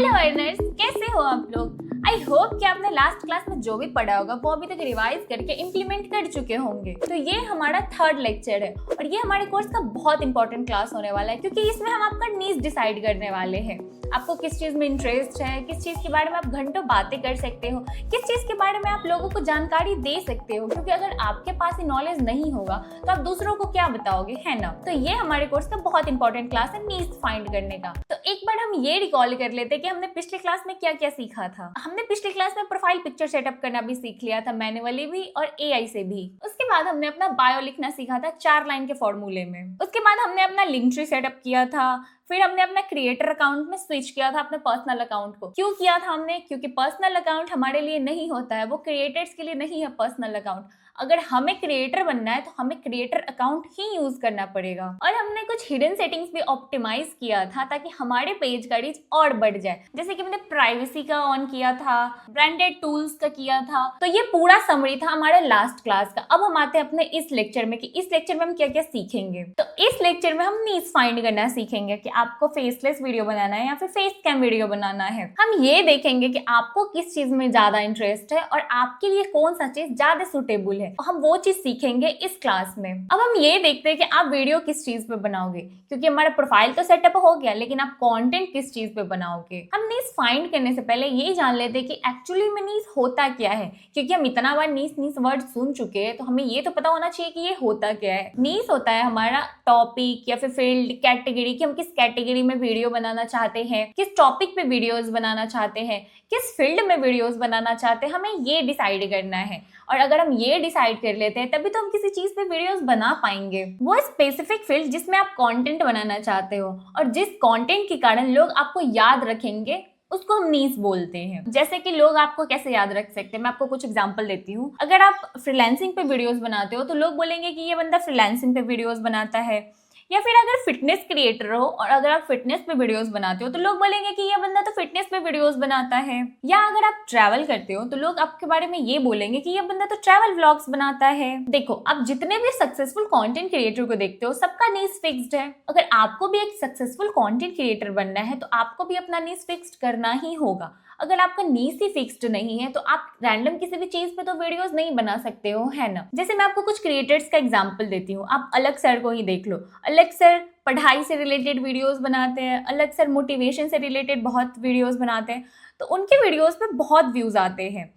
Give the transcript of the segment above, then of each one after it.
Hello earners, कैसे हो आप लोग। आई होप कि आपने लास्ट क्लास में जो भी पढ़ा होगा वो अभी तक रिवाइज करके इम्प्लीमेंट कर चुके होंगे। तो ये हमारा थर्ड लेक्चर है और ये हमारे कोर्स का बहुत इंपॉर्टेंट क्लास होने वाला है, क्योंकि इसमें हम आपका नीश डिसाइड करने वाले हैं। आपको किस चीज में इंटरेस्ट है, किस चीज के बारे में आप घंटों बातें कर सकते हो, किस चीज के बारे में आप लोगों को जानकारी दे सकते हो, क्योंकि अगर आपके पास ये नॉलेज नहीं होगा तो आप दूसरों को क्या बताओगे, है ना। तो ये हमारे कोर्स का बहुत इंपॉर्टेंट क्लास है नीश फाइंड करने का। तो एक बार हम ये रिकॉल कर लेते कि हमने पिछले क्लास में क्या क्या सीखा था। हमने पिछले क्लास में प्रोफाइल पिक्चर सेटअप करना भी सीख लिया था, मैन्युअली भी और एआई से भी। उसके बाद हमने अपना बायो लिखना सीखा था 4 लाइन के फॉर्मूले में। उसके बाद हमने अपना लिंक ट्री सेटअप किया था। फिर हमने अपना क्रिएटर अकाउंट में स्विच किया था अपने पर्सनल अकाउंट को। क्यों किया था हमने? क्योंकि पर्सनल अकाउंट हमारे लिए नहीं होता है, वो क्रिएटर्स के लिए नहीं है पर्सनल अकाउंट। अगर हमें क्रिएटर बनना है तो हमें क्रिएटर अकाउंट ही यूज करना पड़ेगा। और हमने कुछ हिडन सेटिंग्स भी ऑप्टिमाइज किया था ताकि हमारे पेज का रीच और बढ़ जाए। जैसे कि हमने प्राइवेसी का ऑन किया था, ब्रांडेड टूल्स का किया था। तो ये पूरा समरी था हमारे लास्ट क्लास का। अब हम आते हैं अपने इस लेक्चर में कि इस लेक्चर में हम क्या क्या सीखेंगे। तो इस लेक्चर में हम नीश फाइंड करना सीखेंगे कि आपको फेसलेस वीडियो बनाना है या फिर फेस कैम वीडियो बनाना है। हम ये देखेंगे कि आपको किस चीज में ज्यादा इंटरेस्ट है और आपके लिए कौन सा चीज ज्यादा सुटेबल है। हम वो चीज सीखेंगे इस क्लास में। अब हम ये देखते हैं कि आप वीडियो किस चीज पे बनाओगे, क्योंकि हमारा प्रोफाइल तो सेटअप हो गया, लेकिन आप कंटेंट किस चीज पे बनाओगे। हम नीश फाइंड करने से पहले ये जान लेते हैं कि एक्चुअली में नीश होता क्या है, क्योंकि हम इतना बार नीश नीश वर्ड सुन चुके हैं तो हमें ये तो पता होना चाहिए कि ये होता क्या है। नीश होता है हमारा टॉपिक या फिर फील्ड, कैटेगरी, कि हम किस कैटेगरी में वीडियो बनाना चाहते हैं, किस टॉपिक पे वीडियोस बनाना चाहते हैं, किस फील्ड में वीडियोस बनाना चाहते हैं, हमें ये डिसाइड करना है। और अगर हम ये डिसाइड कर लेते हैं तभी तो हम किसी चीज पे वीडियोस बना पाएंगे। वो स्पेसिफिक फील्ड जिसमें आप कंटेंट बनाना चाहते हो और जिस कंटेंट के कारण लोग आपको याद रखेंगे उसको हम नीश बोलते हैं। जैसे कि लोग आपको कैसे याद रख सकते हैं, मैं आपको कुछ एग्जांपल देती हूँ। अगर आप फ्रीलांसिंग पे वीडियोस बनाते हो तो लोग बोलेंगे कि ये बंदा फ्रीलांसिंग पे वीडियोस बनाता है। या फिर अगर फिटनेस क्रिएटर हो और अगर आप फिटनेस पे वीडियोस बनाते हो तो लोग बोलेंगे कि ये बंदा तो फिटनेस पे वीडियोस बनाता है। या अगर आप ट्रैवल करते हो तो लोग आपके बारे में ये बोलेंगे कि ये बंदा तो ट्रैवल व्लॉग्स बनाता है। देखो, आप जितने भी सक्सेसफुल कंटेंट क्रिएटर को देखते हो सबका नीश फिक्स्ड है। अगर आपको भी एक सक्सेसफुल कंटेंट क्रिएटर बनना है तो आपको भी अपना नीश फिक्स्ड करना ही होगा। अगर आपका नीश ही फिक्स्ड नहीं है तो आप रैंडम किसी भी चीज पे तो वीडियोस नहीं बना सकते हो, है ना। जैसे मैं आपको कुछ क्रिएटर्स का एग्जांपल देती हूँ। आप अलग सर को ही देख लो। अलग सर पढ़ाई से रिलेटेड वीडियोस बनाते हैं, अलग सर मोटिवेशन से रिलेटेड बहुत वीडियोस बनाते हैं, तो उनके वीडियोस पे बहुत व्यूज आते हैं।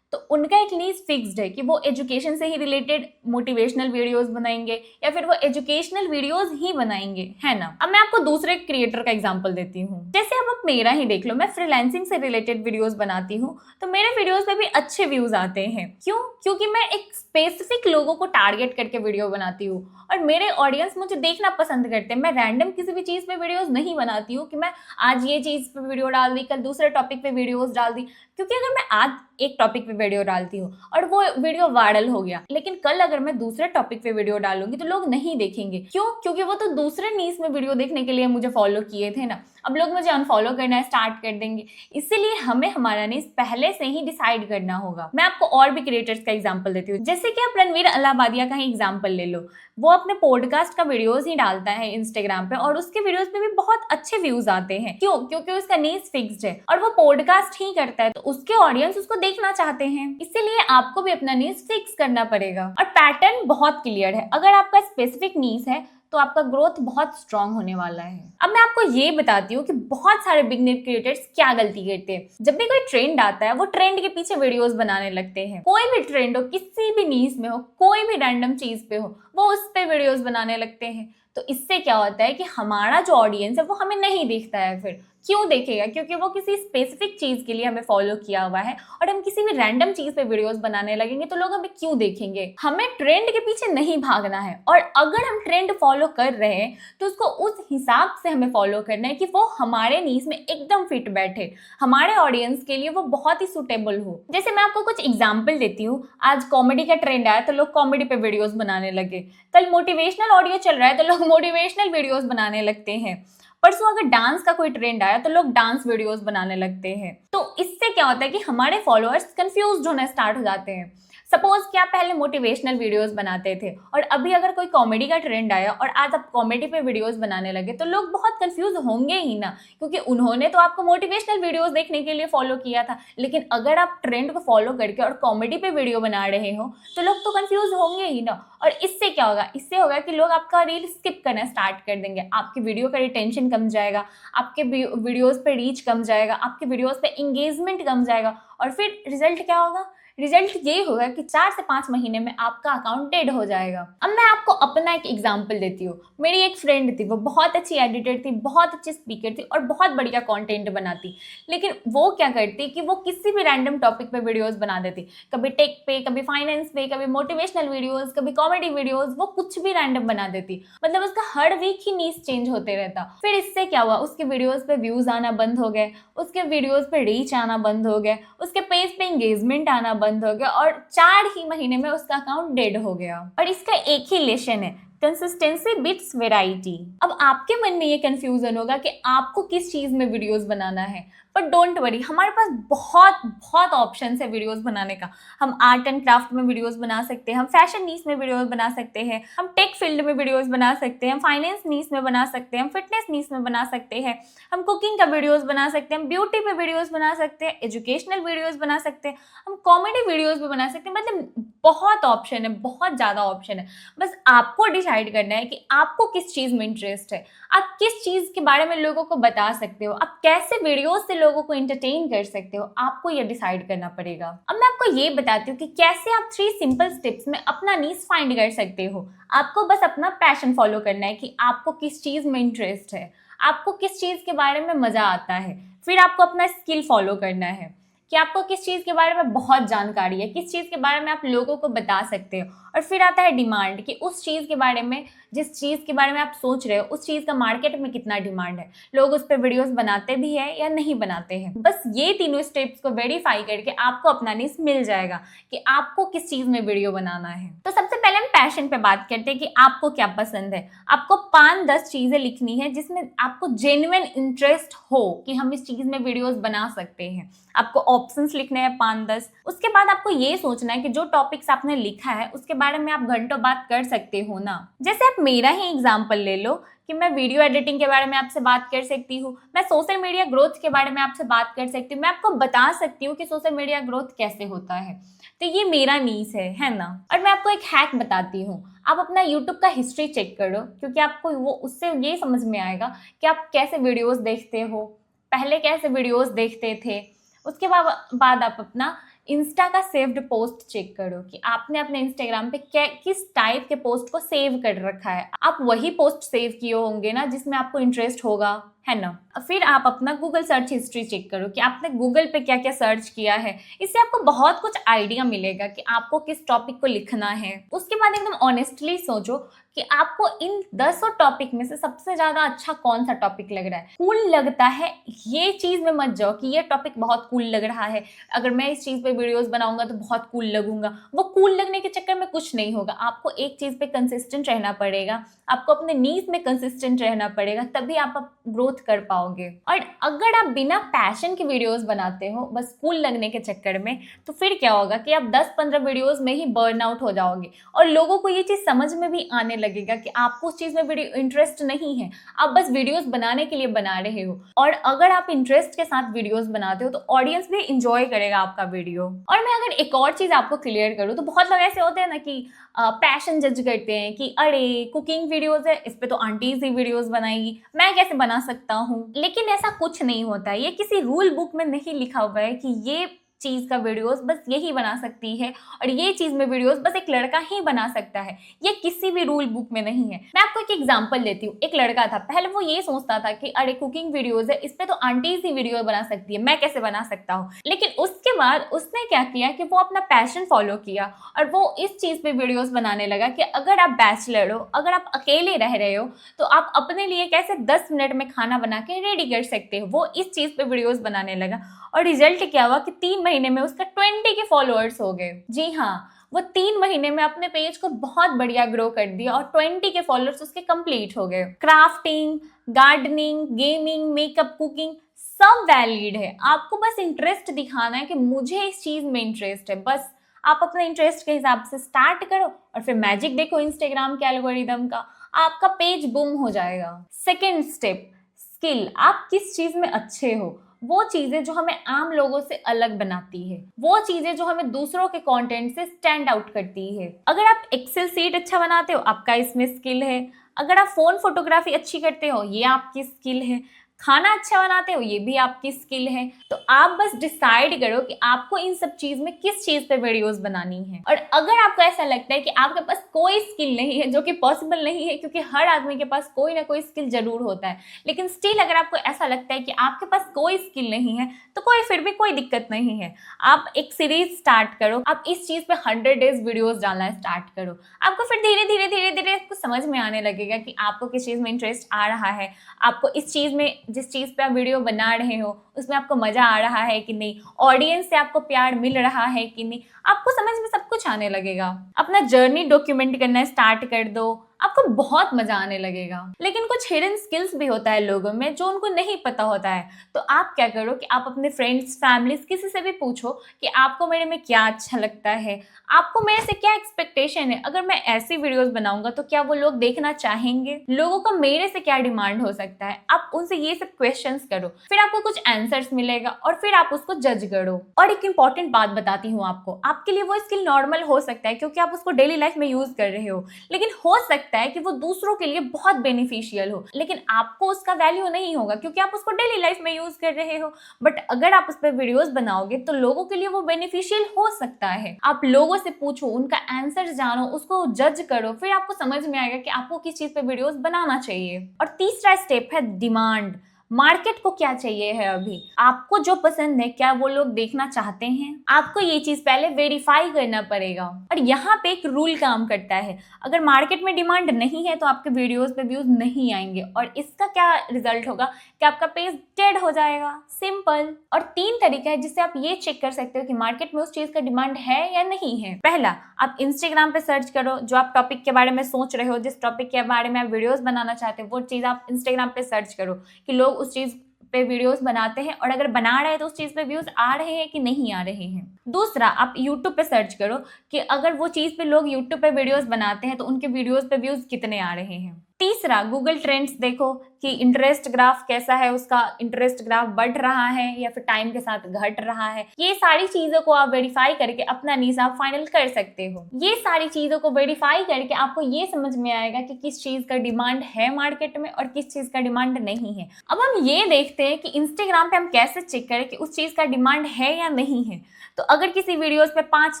तो उनका एक नीश फिक्स्ड है कि वो एजुकेशन से ही रिलेटेड मोटिवेशनल वीडियोस बनाएंगे या फिर वो एजुकेशनल वीडियोस ही बनाएंगे, है ना। अब मैं आपको दूसरे क्रिएटर का एग्जांपल देती हूँ। जैसे अब आप मेरा ही देख लो, मैं फ्रीलांसिंग से रिलेटेड वीडियोस बनाती हूँ तो मेरे वीडियोस पे भी अच्छे व्यूज आते हैं। क्यों? क्योंकि मैं एक स्पेसिफिक लोगों को टारगेट करके वीडियो बनाती हूँ और मेरे ऑडियंस मुझे देखना पसंद करते हैं। मैं रैंडम किसी भी चीज पे वीडियोस नहीं बनाती हूँ कि मैं आज ये चीज पे वीडियो डाल दी, कल दूसरे टॉपिक पे वीडियोस डाल दी। क्योंकि अगर मैं आज एक टॉपिक पे वीडियो डालती हूँ और वो वीडियो वायरल हो गया, लेकिन कल अगर मैं दूसरे टॉपिक पे वीडियो डालूंगी तो लोग नहीं देखेंगे। क्यों? क्योंकि वो तो दूसरे नीश में वीडियो देखने के लिए मुझे फॉलो किए थे ना। अब लोग मुझे अनफॉलो करना स्टार्ट कर देंगे। इसीलिए हमें हमारा नीश पहले से ही डिसाइड करना होगा। मैं आपको और भी क्रिएटर्स का एग्जांपल देती हूँ। जैसे कि आप रणवीर अलाहाबादिया का ही एग्जांपल ले लो। वो अपने पॉडकास्ट का वीडियोस ही डालता है इंस्टाग्राम पे और उसके वीडियोस पे भी बहुत अच्छे व्यूज आते हैं। क्यों? क्योंकि उसका नीश फिक्स्ड है और वो पॉडकास्ट ही करता है, तो उसके ऑडियंस उसको देखना चाहते हैं। इसीलिए आपको भी अपना नीश फिक्स करना पड़ेगा। और पैटर्न बहुत क्लियर है। अगर आपका स्पेसिफिक नीश है तो आपका ग्रोथ बहुत स्ट्रांग होने वाला है। अब मैं आपको ये बताती हूँ कि बहुत सारे बिगिनर क्रिएटर्स क्या गलती करते हैं। जब भी कोई ट्रेंड आता है वो ट्रेंड के पीछे वीडियोस बनाने लगते हैं। कोई भी ट्रेंड हो, किसी भी नीश में हो, कोई भी रैंडम चीज पे हो, वो उस पे वीडियोस बनाने लगते हैं। तो इससे क्या होता है कि हमारा जो ऑडियंस है वो हमें नहीं देखता है। फिर क्यों देखेगा? क्योंकि वो किसी स्पेसिफिक चीज के लिए हमें फॉलो किया हुआ है और हम किसी भी रैंडम चीज पे वीडियोस बनाने लगेंगे तो लोग हमें क्यों देखेंगे। हमें ट्रेंड के पीछे नहीं भागना है और अगर हम ट्रेंड फॉलो कर रहे हैं तो उसको उस हिसाब से हमें फॉलो करना है कि वो हमारे नीश में एकदम फिट बैठे, हमारे ऑडियंस के लिए वो बहुत ही सुटेबल हो। जैसे मैं आपको कुछ एग्जाम्पल देती हूँ। आज कॉमेडी का ट्रेंड आया तो लोग कॉमेडी पे वीडियोस बनाने लगे। कल मोटिवेशनल ऑडियो चल रहा है तो लोग मोटिवेशनल वीडियोस बनाने लगते हैं। परसों अगर डांस का कोई ट्रेंड आया तो लोग डांस वीडियोस बनाने लगते हैं। तो इससे क्या होता है कि हमारे फॉलोअर्स कंफ्यूज्ड होना स्टार्ट हो जाते हैं। सपोज कि आप पहले मोटिवेशनल वीडियोस बनाते थे और अभी अगर कोई कॉमेडी का ट्रेंड आया और आज आप कॉमेडी पे वीडियोस बनाने लगे तो लोग बहुत कंफ्यूज होंगे ही ना, क्योंकि उन्होंने तो आपको मोटिवेशनल वीडियोस देखने के लिए फॉलो किया था। लेकिन अगर आप ट्रेंड को फॉलो करके और कॉमेडी पे वीडियो बना रहे हो तो लोग तो कंफ्यूज होंगे ही ना। और इससे क्या होगा, इससे होगा कि लोग आपका रील स्किप करना स्टार्ट कर देंगे, आपकी वीडियो का रिटेंशन कम जाएगा, आपके वीडियोस पे रीच कम जाएगा, आपके वीडियोस पे एंगेजमेंट कम जाएगा। और फिर रिजल्ट क्या होगा? रिजल्ट ये होगा कि 4 से 5 महीने में आपका अकाउंट डेड हो जाएगा। अब मैं आपको अपना एक एग्जांपल देती हूँ। मेरी एक फ्रेंड थी, वो बहुत अच्छी एडिटर थी, बहुत अच्छी स्पीकर थी और बहुत बढ़िया कंटेंट बनाती। लेकिन वो क्या करती कि वो किसी भी रैंडम टॉपिक पे वीडियोस बना देती, कभी टेक पे, कभी फाइनेंस पे, कभी मोटिवेशनल वीडियोस, कभी कॉमेडी वीडियोस, वो कुछ भी रैंडम बना देती। मतलब उसका हर वीक ही नीश चेंज होते रहता। फिर इससे क्या हुआ, उसके वीडियोस पे व्यूज आना बंद हो गए, उसके वीडियोस पे रीच आना बंद हो गए, उसके पेज पे एंगेजमेंट आना बंद हो गया और 4 ही महीने में उसका अकाउंट डेड हो गया। और इसका एक ही लेसन है, कंसिस्टेंसी बीट्स वैरायटी। अब आपके मन में ये कंफ्यूजन होगा कि आपको किस चीज में वीडियोस बनाना है, बट डोंट वरी, हमारे पास बहुत बहुत ऑप्शंस है वीडियोस बनाने का। हम आर्ट एंड क्राफ्ट में वीडियोस बना सकते हैं, हम फैशन नीश में वीडियोस बना सकते हैं, हम टेक फील्ड में वीडियोस बना सकते हैं, हम फाइनेंस नीश में बना सकते हैं, हम फिटनेस नीश में बना सकते हैं, हम कुकिंग का वीडियोस बना सकते हैं, हम ब्यूटी पे वीडियोस बना सकते हैं, एजुकेशनल वीडियोस बना सकते हैं, हम कॉमेडी वीडियोस भी बना सकते हैं। मतलब बहुत ऑप्शन है, बहुत ज्यादा ऑप्शन है। बस आपको डिसाइड करना है कि आपको किस चीज में इंटरेस्ट है, आप किस चीज के बारे में लोगों को बता सकते हो, आप कैसे वीडियोस से लोगों को एंटरटेन कर सकते हो, आपको ये डिसाइड करना पड़ेगा। अब मैं आपको ये बताती हूँ कि कैसे आप 3 सिंपल स्टेप्स में अपना नीश फाइंड कर सकते हो। आपको बस अपना पैशन फॉलो करना है कि आपको किस चीज में इंटरेस्ट है, आपको किस चीज के बारे में मजा आता है। फिर आपको अपना स्किल फॉलो करना है कि आपको किस चीज के बारे में बहुत जानकारी है, किस चीज के बारे में आप लोगों को बता सकते हो। और फिर आता है डिमांड, कि उस चीज के बारे में, जिस चीज के बारे में आप सोच रहे हो, उस चीज का मार्केट में कितना डिमांड है, लोग उस पर वीडियोस बनाते भी है या नहीं बनाते हैं। बस ये तीनों स्टेप्स को वेरीफाई करके आपको अपना निश मिल जाएगा कि आपको किस चीज में वीडियो बनाना है। तो सबसे पहले हम पैशन पे बात करते हैं कि आपको क्या पसंद है। आपको 5-10 चीजें लिखनी है जिसमें आपको जेन्युइन इंटरेस्ट हो कि हम इस चीज में वीडियोस बना सकते हैं। आपको ऑप्शंस लिखने हैं 5-10। उसके बाद आपको ये सोचना है कि जो टॉपिक्स आपने लिखा है उसके बारे में आप घंटों बात कर सकते हो ना। जैसे आप मेरा ही एग्जांपल ले लो कि मैं वीडियो एडिटिंग के बारे में आपसे बात कर सकती हूँ, मैं सोशल मीडिया ग्रोथ के बारे में आपसे बात कर सकती हूँ, मैं आपको बता सकती हूँ कि सोशल मीडिया ग्रोथ कैसे होता है। तो ये मेरा नीश है ना। और मैं आपको एक हैक बताती हूँ, आप अपना यूट्यूब का हिस्ट्री चेक करो, क्योंकि आपको वो उससे ये समझ में आएगा कि आप कैसे वीडियोस देखते हो, पहले कैसे वीडियोस देखते थे। उसके बाद आप अपना इंस्टा का सेव्ड पोस्ट चेक करो कि आपने अपने इंस्टाग्राम पे किस टाइप के पोस्ट को सेव कर रखा है। आप वही पोस्ट सेव किए होंगे ना जिसमें आपको इंटरेस्ट होगा, है ना। फिर आप अपना गूगल सर्च हिस्ट्री चेक करो कि आपने गूगल पे क्या क्या सर्च किया है। इससे आपको बहुत कुछ आइडिया मिलेगा कि आपको किस टॉपिक को लिखना है। उसके बाद एकदम ऑनेस्टली सोचो कि आपको इन 10 टॉपिक में से सबसे ज्यादा अच्छा कौन सा टॉपिक लग रहा है, कूल लगता है। ये चीज में मत जाओ कि ये टॉपिक बहुत कूल लग रहा है, अगर मैं इस चीज पे वीडियोस बनाऊंगा तो बहुत कूल लगूंगा। वो कूल लगने के चक्कर में कुछ नहीं होगा। आपको एक चीज पे कंसिस्टेंट रहना पड़ेगा, आपको अपने नीश में कंसिस्टेंट रहना पड़ेगा, तभी आप ग्रोथ कर पाओगे। और अगर आप बिना पैशन के वीडियोस बनाते हो बस कूल लगने के चक्कर में, तो फिर क्या होगा कि आप 10-15 वीडियोस में ही बर्न आउट हो जाओगे और लोगों को ये चीज समझ में भी आने लगेगा कि आपको उस चीज में वीडियो इंटरेस्ट नहीं है, आप बस वीडियोस बनाने के लिए बना रहे हो। और अगर आप इंटरेस्ट के साथ वीडियोस बनाते हो तो ऑडियंस भी इंजॉय करेगा आपका वीडियो। और मैं अगर एक और चीज आपको क्लियर करूँ तो बहुत लोग ऐसे होते हैं ना कि पैशन जज करते हैं कि अरे कुकिंग वीडियोस है, इस पे तो आंटीज ही वीडियोस बनाएगी, मैं कैसे बना सकता हूँ। लेकिन ऐसा कुछ नहीं होता है, ये किसी रूल बुक में नहीं लिखा हुआ है कि ये चीज का वीडियोस बस यही बना सकती है और ये चीज में वीडियोस बस एक लड़का ही बना सकता है। ये किसी भी रूल बुक में नहीं है। मैं आपको एक एग्जांपल देती हूँ। एक लड़का था, पहले वो ये सोचता था कि अरे कुकिंग वीडियोस है, इस पे तो आंटीज ही वीडियो बना सकती है, मैं कैसे बना सकता हूँ। लेकिन उसके बाद उसने क्या किया कि वो अपना पैशन फॉलो किया और वो इस चीज पे वीडियोस बनाने लगा कि अगर आप बैचलर हो, अगर आप अकेले रह रहे हो, तो आप अपने लिए कैसे 10 मिनट में खाना बना के रेडी कर सकते हो। वो इस चीज पे वीडियोस बनाने लगा और रिजल्ट क्या हुआ कि 3 महीने में उसका 20 के फॉलोअर्स हो गए। जी हाँ, वो 3 महीने में अपने पेज को बहुत बढ़िया ग्रो कर दिया और 20 के फॉलोअर्स उसके कंप्लीट हो गए। Crafting, gardening, gaming, makeup, cooking सब वैलिड है। आपको बस इंटरेस्ट दिखाना है कि मुझे इस चीज में इंटरेस्ट है, बस आप अपने इंटरेस्ट के हिसाब से स्टार्ट करो और फिर मैजिक देखो इंस्टाग्राम के एल्गोरिदम का, आपका पेज बूम हो जाएगा। Second step, skill. आप किस चीज में अच्छे हो, वो चीजें जो हमें आम लोगों से अलग बनाती है, वो चीजें जो हमें दूसरों के कंटेंट से स्टैंड आउट करती है। अगर आप एक्सेल सीट अच्छा बनाते हो, आपका इसमें स्किल है। अगर आप फोन फोटोग्राफी अच्छी करते हो, ये आपकी स्किल है। खाना अच्छा बनाते हो, ये भी आपकी स्किल है। तो आप बस डिसाइड करो कि आपको इन सब चीज में किस चीज पे वीडियोस बनानी है। और अगर आपको ऐसा लगता है कि आपके पास कोई स्किल नहीं है, जो कि पॉसिबल नहीं है क्योंकि हर आदमी के पास कोई ना कोई स्किल जरूर होता है, लेकिन स्टिल अगर आपको ऐसा लगता है कि आपके पास कोई स्किल नहीं है तो फिर भी कोई दिक्कत नहीं है। आप एक सीरीज स्टार्ट करो, आप इस चीज पे 100 डेज वीडियोस डालना स्टार्ट करो। आपको फिर धीरे धीरे धीरे धीरे आपको समझ में आने लगेगा कि आपको किस चीज में इंटरेस्ट आ रहा है, आपको इस चीज में, जिस चीज पे आप वीडियो बना रहे हो उसमें आपको मजा आ रहा है कि नहीं, ऑडियंस से आपको प्यार मिल रहा है कि नहीं, आपको समझ में सब कुछ आने लगेगा। अपना जर्नी डॉक्यूमेंट करना स्टार्ट कर दो, आपको बहुत मजा आने लगेगा। लेकिन कुछ हिडन स्किल्स भी होता है लोगों में जो उनको नहीं पता होता है। तो आप क्या करो कि आप अपने फ्रेंड्स, फैमिलीज, किसी से भी पूछो कि आपको मेरे में क्या अच्छा लगता है, आपको मेरे से क्या एक्सपेक्टेशन है, अगर मैं ऐसी वीडियोस बनाऊंगा तो क्या वो लोग देखना चाहेंगे, लोगों का मेरे से क्या डिमांड हो सकता है। आप उनसे ये सब क्वेश्चंस करो, फिर आपको कुछ आंसर्स मिलेगा और फिर आप उसको जज करो। और एक इंपॉर्टेंट बात बताती हूँ आपको, आपके लिए वो स्किल नॉर्मल हो सकता है क्योंकि आप उसको डेली लाइफ में यूज कर रहे हो, लेकिन हो सकता है कि वो दूसरों के लिए बहुत बेनिफिशियल हो, लेकिन आपको उसका वैल्यू नहीं होगा क्योंकि आप उसको डेली लाइफ में यूज कर रहे हो। बट अगर आप उस पर वीडियोस बनाओगे तो लोगों के लिए वो बेनिफिशियल हो सकता है। आप लोगों से पूछो, उनका आंसर जानो, उसको जज करो, फिर आपको समझ में आएगा कि आपको किस चीज पे वीडियोस बनाना चाहिए। और तीसरा स्टेप है डिमांड। मार्केट को क्या चाहिए है अभी, आपको जो पसंद है क्या वो लोग देखना चाहते हैं, आपको ये चीज पहले वेरीफाई करना पड़ेगा। और यहाँ पे एक रूल काम करता है, अगर मार्केट में डिमांड नहीं है तो आपके वीडियोस पे व्यूज नहीं आएंगे और इसका क्या रिजल्ट होगा कि आपका पेज डेड हो जाएगा, सिंपल। और 3 तरीका है जिससे आप ये चेक कर सकते हो कि मार्केट में उस चीज का डिमांड है या नहीं है। पहला, आप इंस्टाग्राम पे सर्च करो, जो आप टॉपिक के बारे में सोच रहे हो, जिस टॉपिक के बारे में आप वीडियोस बनाना चाहते हो, वो चीज आप इंस्टाग्राम पे सर्च करो कि लोग उस चीज पे वीडियोस बनाते हैं और अगर बना रहे हैं तो उस चीज पे व्यूज आ रहे हैं कि नहीं आ रहे हैं। दूसरा, आप यूट्यूब पे सर्च करो कि अगर वो चीज पे लोग यूट्यूब पे वीडियोस बनाते हैं तो उनके वीडियोस पे व्यूज कितने आ रहे हैं। तीसरा, गूगल ट्रेंड्स देखो कि इंटरेस्ट ग्राफ कैसा है, उसका इंटरेस्ट ग्राफ बढ़ रहा है या फिर टाइम के साथ घट रहा है। ये सारी चीजों को आप वेरीफाई करके अपना नीश आप फाइनल कर सकते हो। ये सारी चीजों को वेरीफाई करके आपको ये समझ में आएगा कि किस चीज का डिमांड है मार्केट में और किस चीज का डिमांड नहीं है। अब हम ये देखते हैं कि इंस्टाग्राम पे हम कैसे चेक करें कि उस चीज का डिमांड है या नहीं है। तो अगर किसी वीडियोस पे 5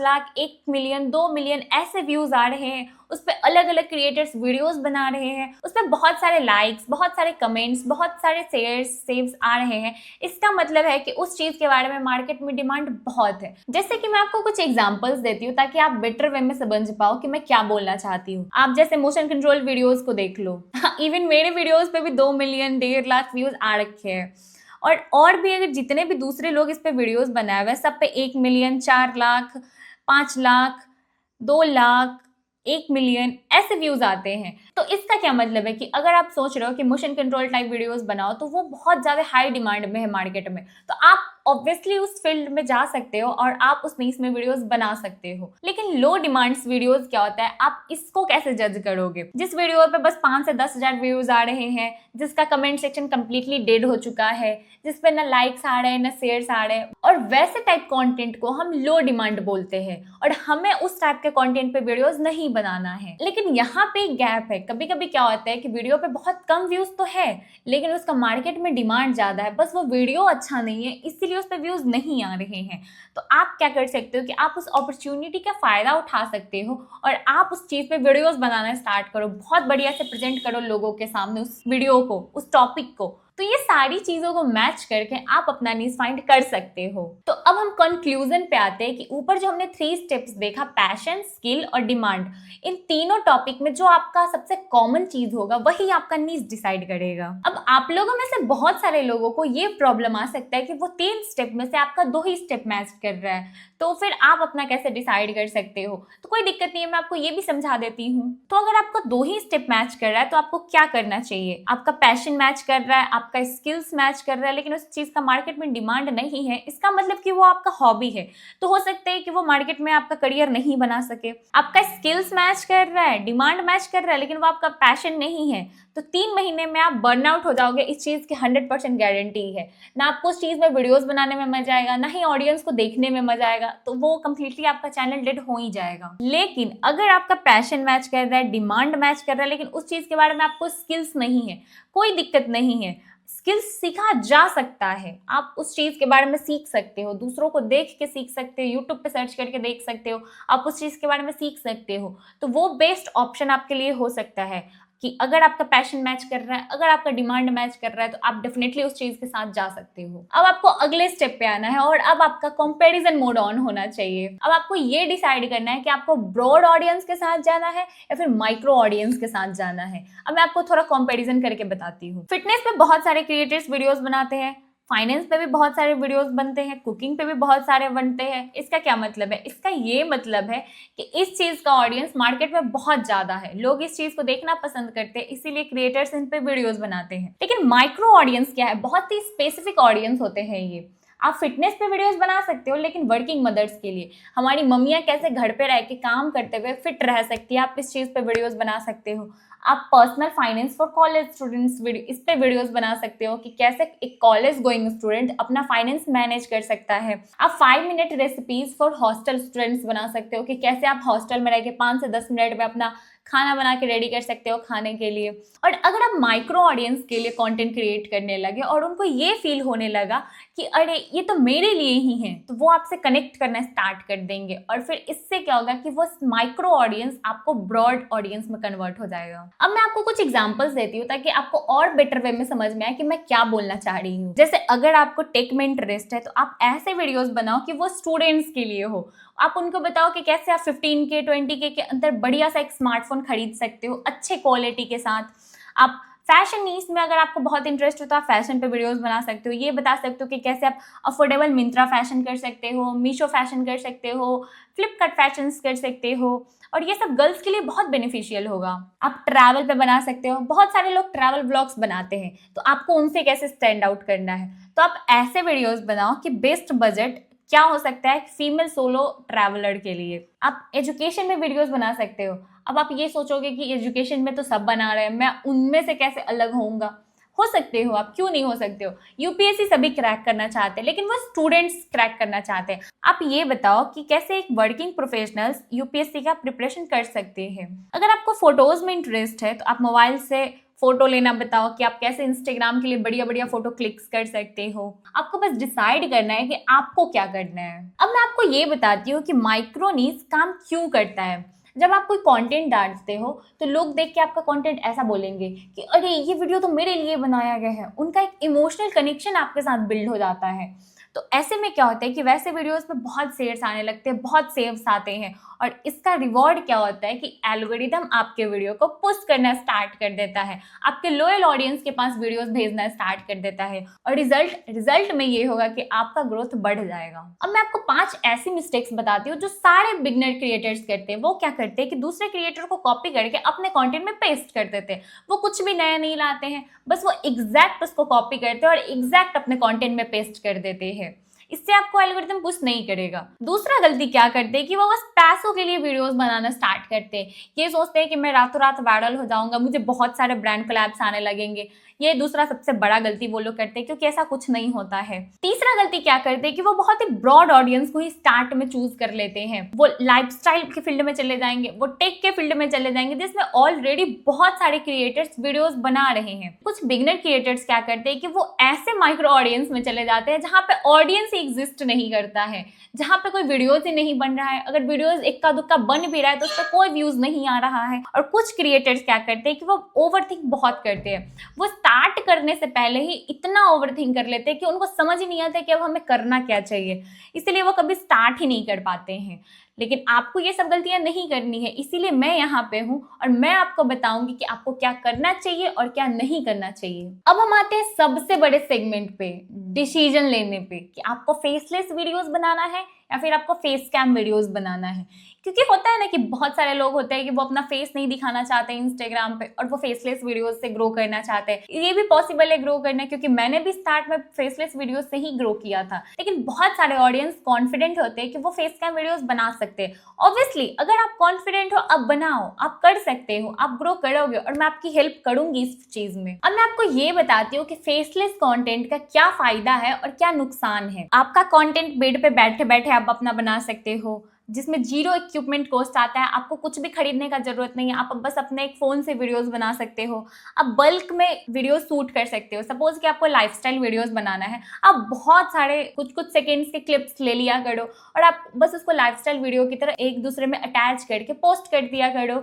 लाख, 1 मिलियन, 2 मिलियन ऐसे व्यूज आ रहे हैं, उस पर अलग अलग क्रिएटर्स वीडियोस बना रहे हैं, उस पर बहुत सारे लाइक्स, बहुत सारे कमेंट्स, बहुत सारे शेयर्स, सेव्स आ रहे हैं, इसका मतलब है कि उस चीज के बारे में मार्केट में डिमांड बहुत है। जैसे कि मैं आपको कुछ एग्जांपल्स देती हूँ ताकि आप बेटर वे में समझ पाओ कि मैं क्या बोलना चाहती हूँ। आप जैसे मोशन कंट्रोल वीडियोस को देख लो, इवन मेरे वीडियोस पे भी 2 मिलियन, 1.5 लाख व्यूज आ रखे हैं। और भी अगर जितने भी दूसरे लोग इस पे वीडियोस बनाए हुए, सब पे 1 मिलियन, 4 लाख, 5 लाख, 2 लाख, 1 मिलियन ऐसे व्यूज आते हैं। तो इसका क्या मतलब है कि अगर आप सोच रहे हो कि मोशन कंट्रोल टाइप वीडियोस बनाओ तो वो बहुत ज्यादा हाई डिमांड में है मार्केट में, तो आप ऑब्वियसली उस फील्ड में जा सकते हो और आप उस नीश में वीडियोस बना सकते हो। लेकिन लो डिमांड्स वीडियोस क्या होता है, आप इसको कैसे जज करोगे? जिस वीडियो पे बस 5 से 10 हजार व्यूज आ रहे हैं, जिसका कमेंट सेक्शन कंप्लीटली डेड हो चुका है, जिसपे ना लाइक्स आ रहे हैं ना शेयर्स आ रहे हैं, और वैसे टाइप कंटेंट को हम लो डिमांड बोलते हैं और हमें उस टाइप के कंटेंट पे वीडियोस नहीं बनाना है। लेकिन यहाँ पे एक गैप है, कभी कभी क्या होता है कि वीडियो पे बहुत कम व्यूज तो है लेकिन उसका मार्केट में डिमांड ज्यादा है, बस वो वीडियो अच्छा नहीं है इसीलिए उस पर व्यूज नहीं आ रहे हैं। तो आप क्या कर सकते हो कि आप उस अपॉर्चुनिटी का फायदा उठा सकते हो और आप उस चीज पे वीडियोस बनाना स्टार्ट करो, बहुत बढ़िया से प्रेजेंट करो लोगों के सामने उस वीडियो को, उस टॉपिक को। तो ये सारी चीजों को मैच करके आप अपना नीश फाइंड कर सकते हो। तो अब हम कंक्लूजन पे आते हैं कि ऊपर जो हमने 3 स्टेप्स देखा, पैशन, स्किल और डिमांड, इन तीनों टॉपिक में जो आपका सबसे कॉमन चीज होगा वही आपका नीश डिसाइड करेगा। अब आप लोगों में से बहुत सारे लोगों को ये प्रॉब्लम आ सकता है कि वो 3 स्टेप में से आपका 2 ही स्टेप मैच कर रहा है, तो फिर आप अपना कैसे डिसाइड कर सकते हो? तो कोई दिक्कत नहीं है, मैं आपको ये भी समझा देती हूँ। तो अगर आपका 2 ही स्टेप मैच कर रहा है तो आपको क्या करना चाहिए? आपका पैशन मैच कर रहा है, आप आपका स्किल्स मैच कर रहा है लेकिन उस चीज़ का मार्केट में डिमांड नहीं है, इसका मतलब कि वो आपका हॉबी है। तो हो सकता है कि वो मार्केट में आपका करियर नहीं बना सके। आपका स्किल्स मैच कर रहा है, डिमांड मैच कर रहा है, लेकिन वो आपका पैशन नहीं है, तो 3 महीने में आप बर्नआउट हो जाओगे, इस चीज़ की 100% गारंटी है। ना आपको उस चीज़ में वीडियोस बनाने में मजा आएगा, ना ही ऑडियंस को देखने में मजा आएगा, तो वो कंप्लीटली आपका चैनल डेड हो ही जाएगा। लेकिन अगर आपका पैशन मैच कर रहा है, डिमांड मैच कर रहा है, लेकिन उस चीज़ के बारे में आपको स्किल्स नहीं है, कोई दिक्कत नहीं है, स्किल्स सीखा जा सकता है। आप उस चीज़ के बारे में सीख सकते हो, दूसरों को देख के सीख सकते हो, यूट्यूब पे सर्च करके देख सकते हो, आप उस चीज़ के बारे में सीख सकते हो। तो वो बेस्ट ऑप्शन आपके लिए हो सकता है कि अगर आपका पैशन मैच कर रहा है, अगर आपका डिमांड मैच कर रहा है, तो आप डेफिनेटली उस चीज़ के साथ जा सकते हो। अब आपको अगले स्टेप पे आना है और अब आपका कंपैरिजन मोड ऑन होना चाहिए। अब आपको ये डिसाइड करना है कि आपको ब्रॉड ऑडियंस के साथ जाना है या फिर माइक्रो ऑडियंस के साथ जाना है। अब मैं आपको थोड़ा कंपैरिजन करके बताती हूँ। फिटनेस पे बहुत सारे क्रिएटर्स वीडियोस बनाते हैं, फाइनेंस पे भी बहुत सारे वीडियोस बनते हैं, कुकिंग पे भी बहुत सारे बनते हैं। इसका क्या मतलब है? इसका ये मतलब है कि इस चीज़ का ऑडियंस मार्केट में बहुत ज़्यादा है, लोग इस चीज़ को देखना पसंद करते हैं, इसीलिए क्रिएटर्स इन पे वीडियोस बनाते हैं। लेकिन माइक्रो ऑडियंस क्या है? बहुत ही स्पेसिफिक ऑडियंस होते हैं ये। आप फिटनेस पे वीडियोस बना सकते हो, लेकिन वर्किंग मदर्स के लिए, हमारी मम्मियाँ कैसे घर पे रह के काम करते हुए फिट रह सकती है, आप इस चीज़ पे वीडियोस बना सकते हो। आप personal finance for college students इस पे वीडियोस बना सकते हो कि कैसे एक कॉलेज गोइंग स्टूडेंट अपना फाइनेंस मैनेज कर सकता है। आप 5 minute recipes for hostel students बना सकते हो कि कैसे आप हॉस्टल में रह के 5 से 10 मिनट में अपना खाना बना के रेडी कर सकते हो खाने के लिए। और अगर आप माइक्रो ऑडियंस के लिए कंटेंट क्रिएट करने लगे और उनको ये फील होने लगा कि अरे ये तो मेरे लिए ही है, तो वो आपसे कनेक्ट करना स्टार्ट कर देंगे और फिर इससे क्या होगा कि वो माइक्रो ऑडियंस आपको ब्रॉड ऑडियंस में कन्वर्ट हो जाएगा। अब मैं आपको कुछ एग्जांपल्स देती हूँ ताकि आपको और बेटर वे में समझ में आए कि मैं क्या बोलना चाह रही हूँ। जैसे अगर आपको टेक में इंटरेस्ट है तो आप ऐसे वीडियोस बनाओ कि वो स्टूडेंट्स के लिए हो। आप उनको बताओ कि कैसे आप 15K 20K के अंदर बढ़िया सा एक स्मार्टफोन खरीद सकते हो अच्छे क्वालिटी के साथ। आप फैशन नीड्स में अगर आपको बहुत इंटरेस्ट हो तो आप फैशन पे वीडियोस बना सकते हो, ये बता सकते हो कि कैसे आप अफोर्डेबल मिंत्रा फैशन कर सकते हो, मीशो फैशन कर सकते हो, फ्लिपकार्ट फैशन कर सकते हो, और ये सब गर्ल्स के लिए बहुत बेनिफिशियल होगा। आप ट्रैवल पे बना सकते हो, बहुत सारे लोग ट्रैवल ब्लॉग्स बनाते हैं, तो आपको उनसे कैसे स्टैंड आउट करना है, तो आप ऐसे वीडियोस बनाओ कि बेस्ट बजट क्या हो सकता है फीमेल सोलो ट्रैवलर के लिए। आप एजुकेशन में वीडियोस बना सकते हो। अब आप ये सोचोगे कि एजुकेशन में तो सब बना रहे हैं, मैं उनमें से कैसे अलग होऊंगा। हो सकते हो आप, क्यों नहीं हो सकते हो। यूपीएससी सभी क्रैक करना चाहते हैं, लेकिन वो स्टूडेंट्स क्रैक करना चाहते हैं। आप ये बताओ कि कैसे एक वर्किंग प्रोफेशनल्स यूपीएससी का प्रिपरेशन कर सकते हैं। अगर आपको फोटोज में इंटरेस्ट है तो आप मोबाइल से फोटो लेना बताओ कि आप कैसे इंस्टाग्राम के लिए बढ़िया बढ़िया फोटो क्लिक्स कर सकते हो। आपको बस डिसाइड करना है कि आपको क्या करना है। अब मैं आपको ये बताती हूँ कि माइक्रो नीड्स काम क्यों करता है। जब आप कोई कंटेंट डालते हो तो लोग देख के आपका कंटेंट ऐसा बोलेंगे कि अरे ये वीडियो तो मेरे लिए बनाया गया है। उनका एक इमोशनल कनेक्शन आपके साथ बिल्ड हो जाता है। तो ऐसे में क्या होता है कि वैसे वीडियोस पे बहुत शेयर्स आने लगते हैं, बहुत सेव्स आते हैं, और इसका रिवॉर्ड क्या होता है कि एल्गोरिदम आपके वीडियो को पुश करना स्टार्ट कर देता है, आपके लोयल ऑडियंस के पास वीडियोस भेजना स्टार्ट कर देता है, और रिजल्ट में ये होगा कि आपका ग्रोथ बढ़ जाएगा। अब मैं आपको 5 ऐसी मिस्टेक्स बताती हूँ जो सारे बिगनर क्रिएटर्स करते हैं। वो क्या करते हैं कि दूसरे क्रिएटर को कॉपी करके अपने कंटेंट में पेस्ट कर देते हैं। वो कुछ भी नया नहीं लाते हैं, बस वो एग्जैक्ट उसको कॉपी करते हैं और एग्जैक्ट अपने कंटेंट में पेस्ट कर देते हैं। इससे आपको एल्गोरिथम पुश नहीं करेगा। दूसरा गलती क्या करते हैं कि वो बस पैसों के लिए वीडियोस बनाना स्टार्ट करते हैं। ये सोचते हैं कि मैं रातों रात वायरल हो जाऊंगा, मुझे बहुत सारे ब्रांड कोलैब्स आने लगेंगे। ये दूसरा सबसे बड़ा गलती वो लोग करते हैं, क्योंकि ऐसा कुछ नहीं होता है। तीसरा गलती क्या करते हैं कि वो बहुत ही ब्रॉड ऑडियंस को ही स्टार्ट में चूज कर लेते हैं। वो लाइफस्टाइल के फील्ड में चले जाएंगे, वो टेक के फील्ड में चले जाएंगे, जिसमें ऑलरेडी बहुत सारे क्रिएटर्स वीडियोस बना रहे हैं। कुछ बिगनर क्रिएटर्स क्या करते हैं कि वो ऐसे माइक्रो ऑडियंस में चले जाते हैं जहां पे ऑडियंस ही एग्जिस्ट नहीं करता है, जहां पे कोई वीडियोस ही नहीं बन रहा है। अगर वीडियोस इक्का दुक्का बन भी रहा है तो उस पर कोई व्यूज नहीं आ रहा है। और कुछ क्रिएटर्स क्या करते हैं कि वो ओवरथिंक बहुत करते हैं। वो स्टार्ट करने से पहले ही इतना ओवरथिंक कर लेते हैं कि उनको समझ ही नहीं आता कि अब हमें करना क्या चाहिए, इसलिए वो कभी स्टार्ट ही नहीं कर पाते हैं। लेकिन आपको ये सब गलतियां नहीं करनी है, इसीलिए मैं यहाँ पे हूँ और मैं आपको बताऊंगी कि आपको क्या करना चाहिए और क्या नहीं करना चाहिए। अब हम आते हैं सबसे बड़े सेगमेंट पे, डिसीजन लेने पे, कि आपको फेसलेस वीडियोस बनाना है या फिर आपको फेस कैम वीडियोस बनाना है। क्योंकि होता है ना कि बहुत सारे लोग होते हैं कि वो अपना फेस नहीं दिखाना चाहते इंस्टाग्राम पे और वो फेसलेस वीडियोस से ग्रो करना चाहते हैं। ये भी पॉसिबल है ग्रो करना, क्योंकि मैंने भी स्टार्ट में फेसलेस वीडियोस से ही ग्रो किया था। लेकिन बहुत सारे ऑडियंस कॉन्फिडेंट होते हैं कि वो फेस कैम वीडियोस बना सकते हैं। ऑब्वियसली अगर आप कॉन्फिडेंट हो, आप बनाओ, आप कर सकते हो, आप ग्रो करोगे और मैं आपकी हेल्प करूंगी इस चीज में। अब मैं आपको ये बताती हूँ कि फेसलेस कंटेंट का क्या फायदा है और क्या नुकसान है। आपका कंटेंट बेड पे बैठे बैठे आप अपना बना सकते हो, जिसमें जीरो इक्विपमेंट कॉस्ट आता है। आपको कुछ भी खरीदने का जरूरत नहीं है, आप बस अपने एक फोन से वीडियोस बना सकते हो। आप बल्क में वीडियो शूट कर सकते हो। सपोज कि आपको लाइफस्टाइल वीडियोस बनाना है, आप बहुत सारे कुछ सेकेंड्स के क्लिप्स ले लिया करो और आप बस उसको लाइफस्टाइल वीडियो की तरह एक दूसरे में अटैच करके पोस्ट कर दिया करो।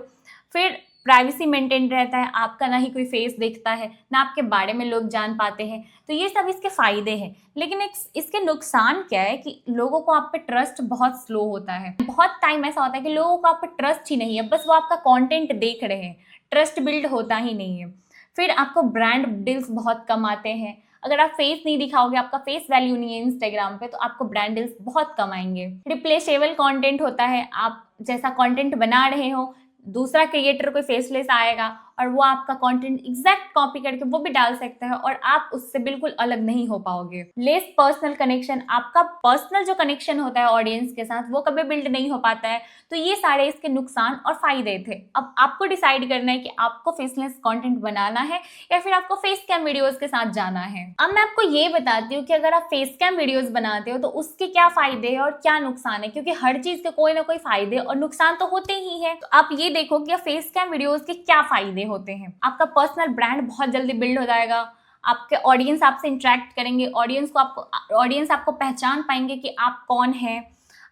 फिर प्राइवेसी मेंटेन रहता है, आपका ना ही कोई फेस देखता है, ना आपके बारे में लोग जान पाते हैं। तो ये सब इसके फायदे हैं। लेकिन इसके नुकसान क्या है कि लोगों को आप पे ट्रस्ट बहुत स्लो होता है। बहुत टाइम ऐसा होता है कि लोगों को आप पे ट्रस्ट ही नहीं है, बस वो आपका कंटेंट देख रहे हैं, ट्रस्ट बिल्ड होता ही नहीं है। फिर आपको ब्रांड डील्स बहुत कम आते हैं। अगर आप फेस नहीं दिखाओगे, आपका फेस वैल्यू नहीं है इंस्टाग्राम पे, तो आपको ब्रांड डील्स बहुत कम आएंगे। रिप्लेसेबल कंटेंट होता है, आप जैसा कंटेंट बना रहे हो दूसरा क्रिएटर कोई फेसलेस आएगा और वो आपका कंटेंट एग्जैक्ट कॉपी करके वो भी डाल सकता है और आप उससे बिल्कुल अलग नहीं हो पाओगे। लेस पर्सनल कनेक्शन, आपका पर्सनल जो कनेक्शन होता है ऑडियंस के साथ वो कभी बिल्ड नहीं हो पाता है। तो ये सारे इसके नुकसान और फायदे थे। अब आपको डिसाइड करना है कि आपको फेसलेस कंटेंट बनाना है या फिर आपको फेस कैम वीडियोस के साथ जाना है। अब मैं आपको ये बताती हूँ कि अगर आप फेस कैम वीडियोस बनाते हो तो उसके क्या फायदे हैं और क्या नुकसान है, क्योंकि हर चीज के कोई ना कोई फायदे और नुकसान तो होते ही है। तो आप ये देखो कि फेस कैम वीडियोस के क्या फायदे होते हैं। आपका पर्सनल ब्रांड बहुत जल्दी बिल्ड हो जाएगा। आपके ऑडियंस आपसे इंटरेक्ट करेंगे, ऑडियंस आपको पहचान पाएंगे कि आप कौन हैं।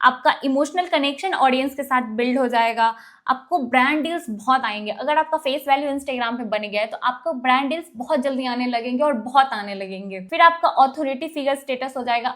आपका इमोशनल कनेक्शन ऑडियंस के साथ बिल्ड हो जाएगा। आपको ब्रांड डील्स बहुत आएंगे। अगर आपका फेस वैल्यू इंस्टाग्राम पे बन गया है तो आपको ब्रांड डील्स बहुत जल्दी आने लगेंगे और बहुत आने लगेंगे। फिर आपका ऑथोरिटी फिगर स्टेटस हो जाएगा,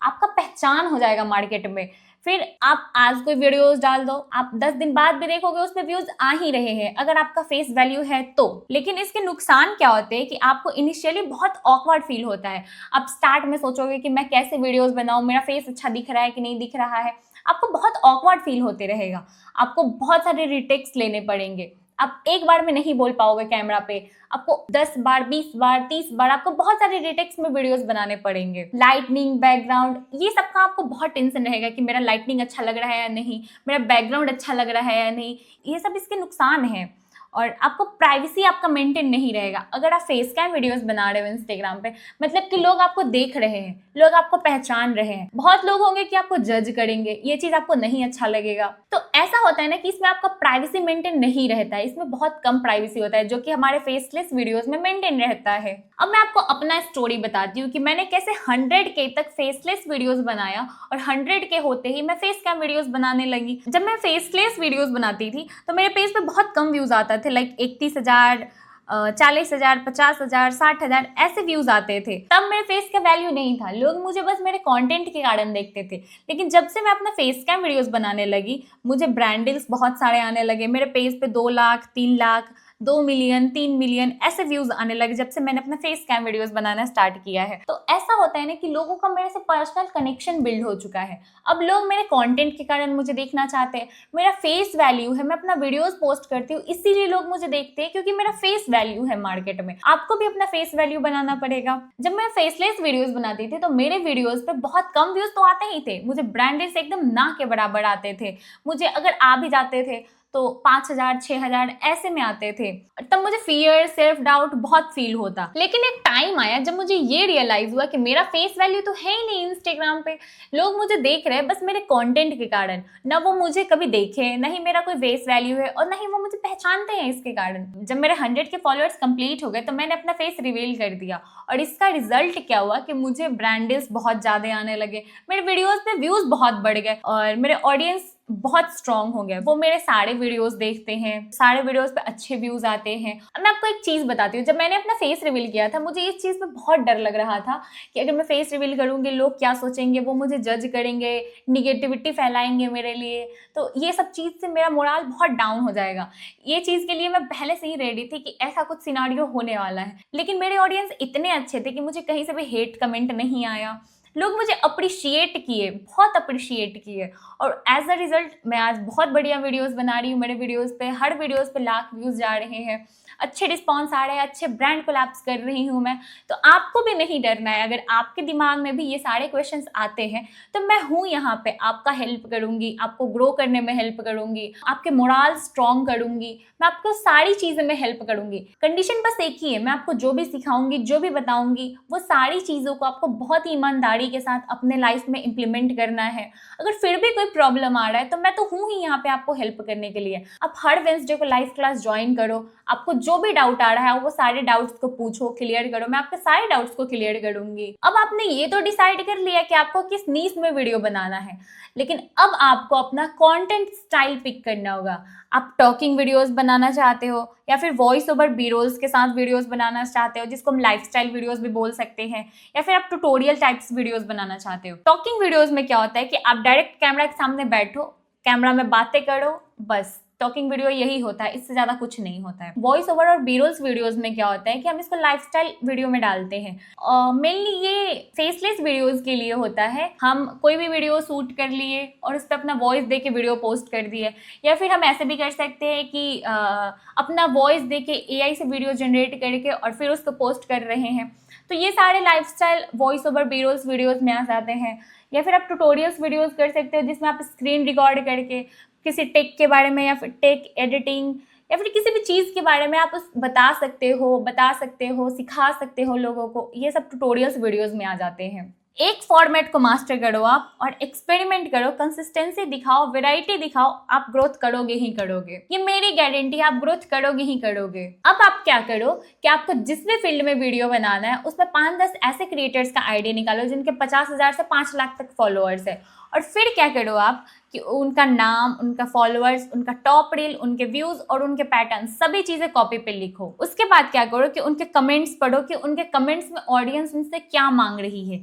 आपका पहचान हो जाएगा मार्केट में। फिर आप आज कोई वीडियोस डाल दो, आप 10 दिन बाद भी देखोगे उसमें व्यूज आ ही रहे हैं, अगर आपका फेस वैल्यू है तो। लेकिन इसके नुकसान क्या होते हैं कि आपको इनिशियली बहुत ऑकवर्ड फील होता है। आप स्टार्ट में सोचोगे कि मैं कैसे वीडियोस बनाऊं, मेरा फेस अच्छा दिख रहा है कि नहीं दिख रहा है। आपको बहुत ऑकवर्ड फील होते रहेगा। आपको बहुत सारे रिटेक्स लेने पड़ेंगे। आप एक बार में नहीं बोल पाओगे कैमरा पे, आपको 10 बार 20 बार 30 बार आपको बहुत सारे रिटेक्स में वीडियोस बनाने पड़ेंगे। लाइटनिंग, बैकग्राउंड, ये सब का आपको बहुत टेंशन रहेगा कि मेरा लाइटनिंग अच्छा लग रहा है या नहीं, मेरा बैकग्राउंड अच्छा लग रहा है या नहीं। ये सब इसके नुकसान हैं। और आपको प्राइवेसी आपका मेंटेन नहीं रहेगा। अगर आप फेस कैम वीडियोस बना रहे हो इंस्टाग्राम पे, मतलब कि लोग आपको देख रहे हैं, लोग आपको पहचान रहे हैं। बहुत लोग होंगे कि आपको जज करेंगे, ये चीज आपको नहीं अच्छा लगेगा। तो ऐसा होता है ना कि इसमें आपका प्राइवेसी मेंटेन नहीं रहता है। इसमें बहुत कम प्राइवेसी होता है जो कि हमारे फेसलेस वीडियोस में मेंटेन रहता है। अब मैं आपको अपना स्टोरी बताती हूँ कि मैंने कैसे 100K तक फेसलेस वीडियोस बनाया और 100K होते ही मैं फेस कैम वीडियोस बनाने लगी। जब मैं फेसलेस वीडियोस बनाती थी तो मेरे पेज पे बहुत कम व्यूज आता थे, लाइक 31,000, 40,000, 50,000, 60,000 ऐसे व्यूज आते थे। तब मेरे फेस का वैल्यू नहीं था, लोग मुझे बस मेरे कंटेंट के कारण देखते थे। लेकिन जब से मैं अपना फेस कैम वीडियोस बनाने लगी, मुझे ब्रांड डील्स बहुत सारे आने लगे। मेरे पेज पे 2 लाख, 3 लाख, 2 मिलियन, 3 मिलियन ऐसे व्यूज आने लगे जब से मैंने अपना फेस कैम वीडियोस बनाना स्टार्ट किया है। तो ऐसा होता है ना कि लोगों का मेरे से पर्सनल कनेक्शन बिल्ड हो चुका है। अब लोग मेरे कंटेंट के कारण मुझे देखना चाहते हैं। मेरा फेस वैल्यू है, मैं अपना वीडियोस पोस्ट करती हूँ, इसीलिए लोग मुझे देखते हैं, क्योंकि मेरा फेस वैल्यू है मार्केट में। आपको भी अपना फेस वैल्यू बनाना पड़ेगा। जब मैं फेसलेस वीडियोस बनाती थी तो मेरे वीडियोस पे बहुत कम व्यूज तो आते ही थे। मुझे ब्रांडेड से एकदम ना के बराबर आते थे। मुझे अगर आ भी जाते थे तो 5,000, 6,000 ऐसे में आते थे। तब मुझे फियर, सेल्फ डाउट बहुत फील होता। लेकिन एक टाइम आया जब मुझे ये रियलाइज हुआ कि मेरा फेस वैल्यू तो है ही नहीं इंस्टाग्राम पे। लोग मुझे देख रहे हैं बस मेरे कंटेंट के कारण, ना वो मुझे कभी देखे, ना ही मेरा कोई फेस वैल्यू है और ना ही वो मुझे पहचानते हैं इसके कारण। जब मेरे 100K फॉलोअर्स कंप्लीट हो गए तो मैंने अपना फेस रिवील कर दिया और इसका रिजल्ट क्या हुआ कि मुझे ब्रांड डील्स बहुत ज्यादा आने लगे, मेरे वीडियोस पे व्यूज बहुत बढ़ गए और मेरे ऑडियंस बहुत स्ट्रांग हो गया। वो मेरे सारे वीडियोस देखते हैं, सारे वीडियोस पे अच्छे व्यूज आते हैं। अब मैं आपको एक चीज बताती हूँ, जब मैंने अपना फेस रिवील किया था मुझे इस चीज पे बहुत डर लग रहा था कि अगर मैं फेस रिवील करूंगी लोग क्या सोचेंगे, वो मुझे जज करेंगे, निगेटिविटी फैलाएंगे मेरे लिए। तो ये सब चीज से मेरा मोराल बहुत डाउन हो जाएगा। ये चीज के लिए मैं पहले से ही रेडी थी कि ऐसा कुछ सिनारियो होने वाला है। लेकिन मेरे ऑडियंस इतने अच्छे थे कि मुझे कहीं से भी हेट कमेंट नहीं आया। लोग मुझे अप्रिशिएट किए, बहुत अप्रिशिएट किए, और एज अ रिजल्ट मैं आज बहुत बढ़िया वीडियोस बना रही हूँ। मेरे वीडियोस पे, हर वीडियोस पे लाख व्यूज जा रहे हैं, अच्छे रिस्पॉन्स आ रहे हैं, अच्छे ब्रांड कोलैब्स कर रही हूँ मैं। तो आपको भी नहीं डरना है। अगर आपके दिमाग में भी ये सारे क्वेश्चंस आते हैं तो मैं हूँ यहाँ पे, आपका हेल्प करूंगी, आपको ग्रो करने में हेल्प करूंगी, आपके मोरल स्ट्रॉन्ग करूंगी, मैं आपको सारी चीजें में हेल्प करूंगी। कंडीशन बस एक ही है, मैं आपको जो भी सिखाऊंगी, जो भी बताऊंगी, वो सारी चीजों को आपको बहुत ही ईमानदारी के साथ अपने लाइफ में इंप्लीमेंट करना है। अगर फिर भी कोई प्रॉब्लम आ रहा है तो मैं तो हूँ ही यहाँ पे आपको हेल्प करने के लिए। आप हर वेडनेसडे को लाइव क्लास ज्वाइन करो, आपको जो भी डाउट आ रहा है वो सारे डाउट्स को पूछो, क्लियर करो, मैं आपके सारे डाउट्स को क्लियर करूंगी। अब आपने ये तो डिसाइड कर लिया कि आपको किस नीश में वीडियो बनाना है, लेकिन अब आपको अपना कंटेंट स्टाइल पिक करना होगा। आप टॉकिंग वीडियोस बनाना चाहते हो या फिर वॉइस ओवर बी रोल्स के साथ वीडियोस बनाना चाहते हो, जिसको हम लाइफस्टाइल वीडियोस भी बोल सकते हैं, या फिर आप ट्यूटोरियल टाइप्स वीडियोस बनाना चाहते हो। टॉकिंग वीडियोस में क्या होता है कि आप डायरेक्ट कैमरा के सामने बैठो, कैमरा में बातें करो, बस टॉकिंग वीडियो यही होता है, इससे ज्यादा कुछ नहीं होता है। वॉइस ओवर और बी-रोल्स वीडियोस में क्या होता है कि हम इसको लाइफस्टाइल वीडियो में डालते हैं। मेनली ये फेसलेस वीडियोस के लिए होता है। हम कोई भी वीडियो शूट कर लिए और उस पर अपना वॉइस दे के वीडियो पोस्ट कर दिए, या फिर हम ऐसे भी कर सकते हैं कि अपना वॉइस दे के AI से वीडियो जनरेट करके और फिर उसको पोस्ट कर रहे हैं। तो ये सारे lifestyle voice over B-roles videos में आ जाते हैं। या फिर आप ट्यूटोरियल्स वीडियोस कर सकते हो, जिसमें आप स्क्रीन रिकॉर्ड करके किसी टेक के बारे में या फिर टेक एडिटिंग या फिर किसी भी चीज़ के बारे में आप बता सकते हो, सिखा सकते हो लोगों को। ये सब ट्यूटोरियल्स वीडियोस में आ जाते हैं। एक फॉर्मेट को मास्टर करो आप और एक्सपेरिमेंट करो, कंसिस्टेंसी दिखाओ, वैरायटी दिखाओ, आप ग्रोथ करोगे ही करोगे। ये मेरी गारंटी है, आप ग्रोथ करोगे ही करोगे। अब आप क्या करो कि आपको जिस भी फील्ड में वीडियो बनाना है उसमें 5-10 ऐसे क्रिएटर्स का आइडिया निकालो जिनके 50,000 से 5 लाख तक फॉलोअर्स है, और फिर क्या करो आप कि उनका नाम, उनका फॉलोअर्स, उनका टॉप रील, उनके व्यूज और उनके पैटर्न, सभी चीजें कॉपी पे लिखो। उसके बाद क्या करो कि उनके कमेंट्स पढ़ो कि उनके कमेंट्स में ऑडियंस उनसे क्या मांग रही है।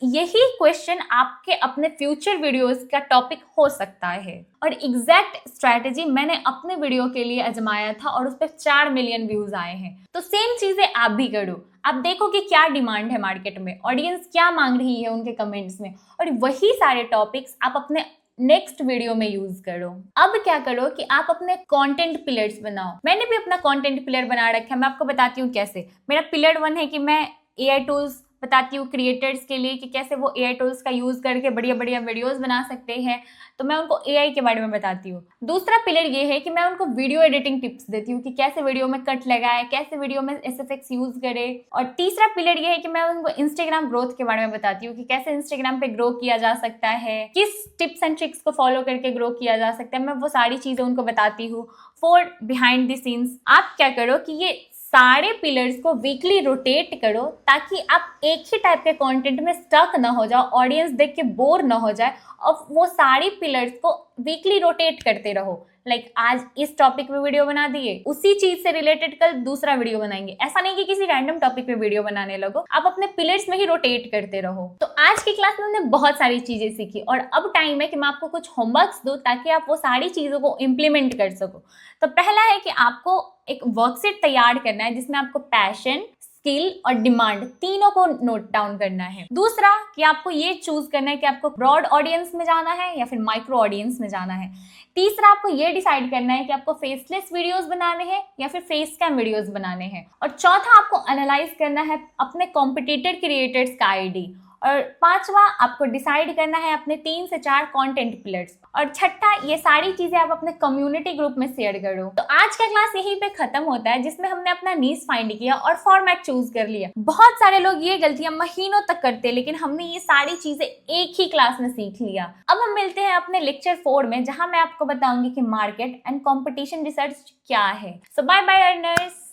यही क्वेश्चन आपके अपने फ्यूचर वीडियोस का टॉपिक हो सकता है। और एग्जैक्ट स्ट्रैटेजी मैंने अपने वीडियो के लिए आजमाया था और उस पर 4 मिलियन व्यूज आए हैं। तो सेम चीजें आप भी करो। आप देखो कि क्या डिमांड है मार्केट में, ऑडियंस क्या मांग रही है उनके कमेंट्स में, और वही सारे टॉपिक्स आप अपने नेक्स्ट वीडियो में यूज करो। अब क्या करो कि आप अपने कंटेंट पिलर्स बनाओ। मैंने भी अपना कंटेंट पिलर बना रखा है, मैं आपको बताती हूँ कैसे। मेरा पिलर 1 है कि मैं AI टूल्स बताती हूँ क्रिएटर्स के लिए कि कैसे वो AI टूल्स का यूज करके बढ़िया बढ़िया वीडियोस बना सकते हैं, तो मैं उनको AI के बारे में बताती हूँ। दूसरा पिलर ये है कि मैं उनको वीडियो एडिटिंग टिप्स देती हूँ कि कैसे वीडियो में कट लगाए, कैसे वीडियो में SFX यूज करे। और तीसरा पिलर ये है कि मैं उनको इंस्टाग्राम ग्रोथ के बारे में बताती हूँ कि कैसे इंस्टाग्राम पे ग्रो किया जा सकता है, किस टिप्स एंड ट्रिक्स को फॉलो करके ग्रो किया जा सकता है, मैं वो सारी चीजें उनको बताती हूँ। फॉर बिहाइंड द सीन्स आप क्या करो कि ये सारे पिलर्स को वीकली रोटेट करो, ताकि आप एक ही टाइप के कंटेंट में स्टक ना हो जाओ, ऑडियंस देख के बोर ना हो जाए, और वो सारी पिलर्स को वीकली रोटेट करते रहो। लाइक आज इस टॉपिक पे वीडियो बना दिए, उसी चीज से रिलेटेड कल दूसरा वीडियो बनाएंगे। ऐसा नहीं कि किसी रैंडम टॉपिक पे वीडियो बनाने लगो, आप अपने पिलर्स में ही रोटेट करते रहो। तो आज की क्लास में हमने बहुत सारी चीजें सीखी और अब टाइम है कि मैं आपको कुछ होमवर्क्स दूं ताकि आप वो सारी चीजों को इम्प्लीमेंट कर सको। तो पहला है कि आपको एक वर्कशीट तैयार करना है जिसमें आपको पैशन, स्किल और डिमांड तीनों को नोट डाउन करना है। दूसरा कि आपको ये चूज करना है कि आपको ब्रॉड ऑडियंस में जाना है या फिर माइक्रो ऑडियंस में जाना है। तीसरा आपको ये डिसाइड करना है कि आपको फेसलेस वीडियोस बनाने हैं या फिर फेस कैम वीडियोस बनाने हैं। और चौथा आपको एनालाइज करना है अपने कॉम्पिटिटर क्रिएटर्स का आईडी। और पांचवा आपको डिसाइड करना है अपने 3 से 4 कंटेंट पिलर्स। और छठा ये सारी चीजें आप अपने कम्युनिटी ग्रुप में शेयर करो। तो आज का क्लास यहीं पे खत्म होता है, जिसमें हमने अपना नीश फाइंड किया और फॉर्मेट चूज कर लिया। बहुत सारे लोग ये गलतियां महीनों तक करते हैं, लेकिन हमने ये सारी चीजें एक ही क्लास में सीख लिया। अब हम मिलते हैं अपने लेक्चर 4 में, जहां मैं आपको बताऊंगी कि मार्केट एंड कॉम्पिटिशन रिसर्च क्या है। सो बाय बाय लर्नर्स।